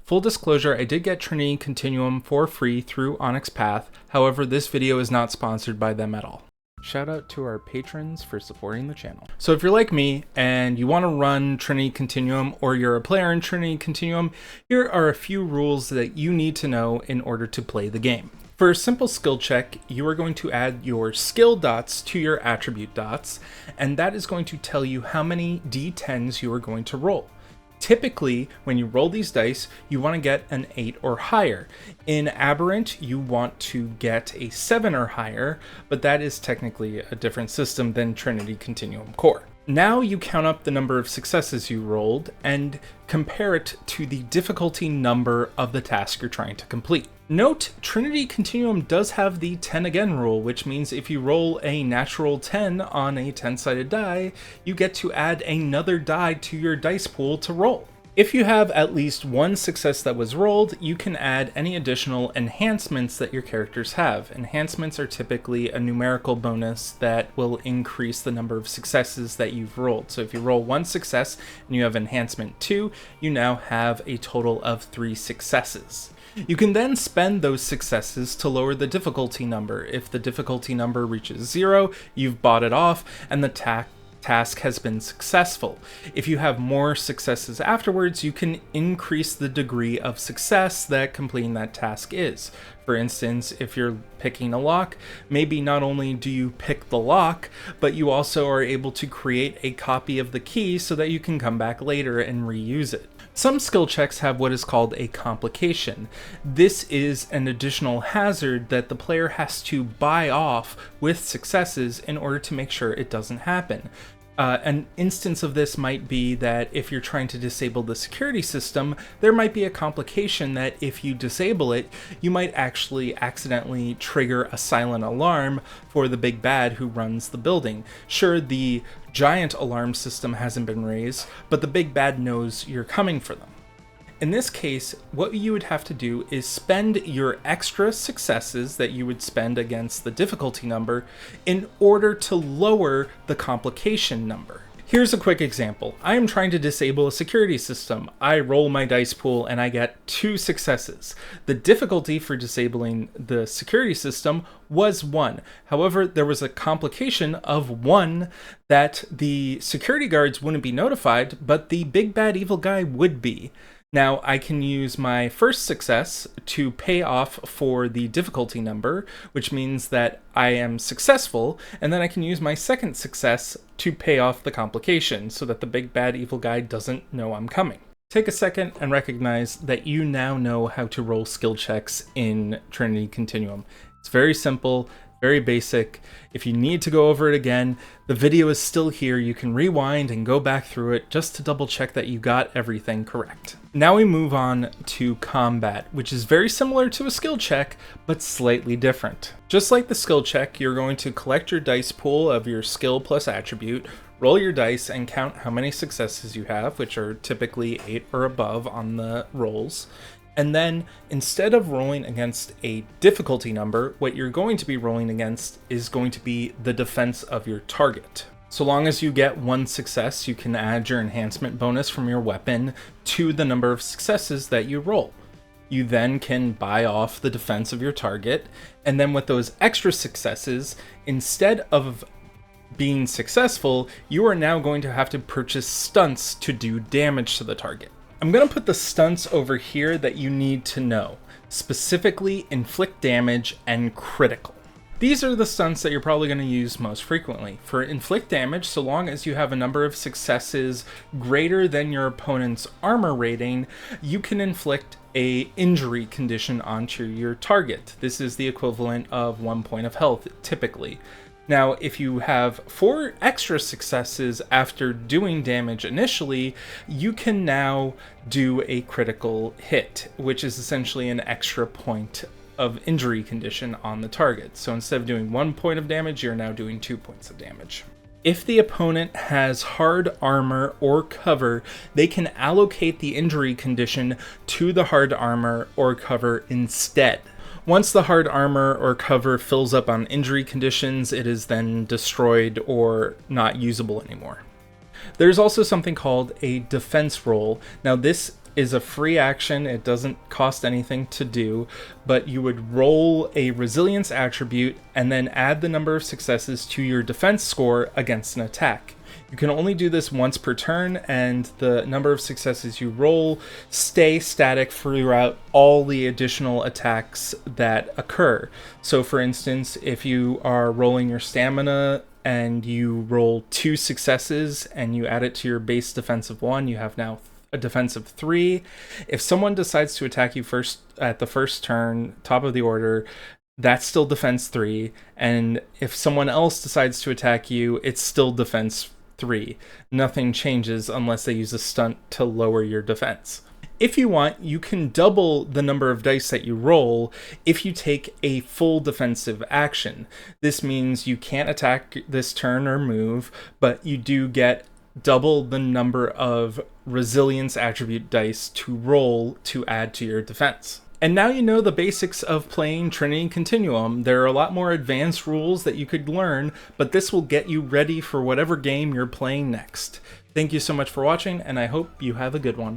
Full disclosure, I did get Trinity Continuum for free through Onyxpath, however this video is not sponsored by them at all. Shout out to our patrons for supporting the channel. So if you're like me and you want to run Trinity Continuum, or you're a player in Trinity Continuum, here are a few rules that you need to know in order to play the game. For a simple skill check, you are going to add your skill dots to your attribute dots, and that is going to tell you how many d10s you are going to roll. Typically, when you roll these dice, you want to get an 8 or higher. In Aberrant, you want to get a 7 or higher, but that is technically a different system than Trinity Continuum Core. Now you count up the number of successes you rolled and compare it to the difficulty number of the task you're trying to complete. Note, Trinity Continuum does have the 10 again rule, which means if you roll a natural 10 on a 10-sided die, you get to add another die to your dice pool to roll. If you have at least one success that was rolled, you can add any additional enhancements that your characters have. Enhancements are typically a numerical bonus that will increase the number of successes that you've rolled. So if you roll one success and you have enhancement 2, you now have a total of 3 successes. You can then spend those successes to lower the difficulty number. If the difficulty number reaches 0, you've bought it off and the task has been successful. If you have more successes afterwards, you can increase the degree of success that completing that task is. For instance, if you're picking a lock, maybe not only do you pick the lock, but you also are able to create a copy of the key so that you can come back later and reuse it. Some skill checks have what is called a complication. This is an additional hazard that the player has to buy off with successes in order to make sure it doesn't happen. An instance of this might be that if you're trying to disable the security system, there might be a complication that if you disable it, you might actually accidentally trigger a silent alarm for the big bad who runs the building. Sure, the giant alarm system hasn't been raised, but the big bad knows you're coming for them. In this case, what you would have to do is spend your extra successes that you would spend against the difficulty number in order to lower the complication number. Here's a quick example. I am trying to disable a security system. I roll my dice pool and I get 2 successes. The difficulty for disabling the security system was 1. However, there was a complication of 1 that the security guards wouldn't be notified, but the big bad evil guy would be. Now, I can use my first success to pay off for the difficulty number, which means that I am successful, and then I can use my second success to pay off the complication so that the big bad evil guy doesn't know I'm coming. Take a second and recognize that you now know how to roll skill checks in Trinity Continuum. It's very simple, very basic. If you need to go over it again, the video is still here. You can rewind and go back through it just to double check that you got everything correct. Now we move on to combat, which is very similar to a skill check, but slightly different. Just like the skill check, you're going to collect your dice pool of your skill plus attribute, roll your dice and count how many successes you have, which are typically 8 or above on the rolls. And then instead of rolling against a difficulty number, what you're going to be rolling against is going to be the defense of your target. So long as you get 1 success, you can add your enhancement bonus from your weapon to the number of successes that you roll. You then can buy off the defense of your target, and then with those extra successes, instead of being successful, you are now going to have to purchase stunts to do damage to the target. I'm going to put the stunts over here that you need to know, specifically inflict damage and critical. These are the stunts that you're probably going to use most frequently. For inflict damage, so long as you have a number of successes greater than your opponent's armor rating, you can inflict an injury condition onto your target. This is the equivalent of 1 point of health, typically. Now, if you have 4 extra successes after doing damage initially, you can now do a critical hit, which is essentially an extra point of injury condition on the target. So instead of doing 1 point of damage, you're now doing 2 points of damage. If the opponent has hard armor or cover, they can allocate the injury condition to the hard armor or cover instead. Once the hard armor or cover fills up on injury conditions, it is then destroyed or not usable anymore. There's also something called a defense roll. Now this is a free action. It doesn't cost anything to do, but you would roll a resilience attribute and then add the number of successes to your defense score against an attack. You can only do this once per turn, and the number of successes you roll stay static throughout all the additional attacks that occur. So for instance, if you are rolling your stamina and you roll 2 successes and you add it to your base defense of 1, you have now a defense of 3. If someone decides to attack you first at the first turn, top of the order, that's still defense 3. And if someone else decides to attack you, it's still defense 3. Nothing changes unless they use a stunt to lower your defense. If you want, you can double the number of dice that you roll if you take a full defensive action. This means you can't attack this turn or move, but you do get double the number of resilience attribute dice to roll to add to your defense. And now you know the basics of playing Trinity Continuum. There are a lot more advanced rules that you could learn, but this will get you ready for whatever game you're playing next. Thank you so much for watching, and I hope you have a good one.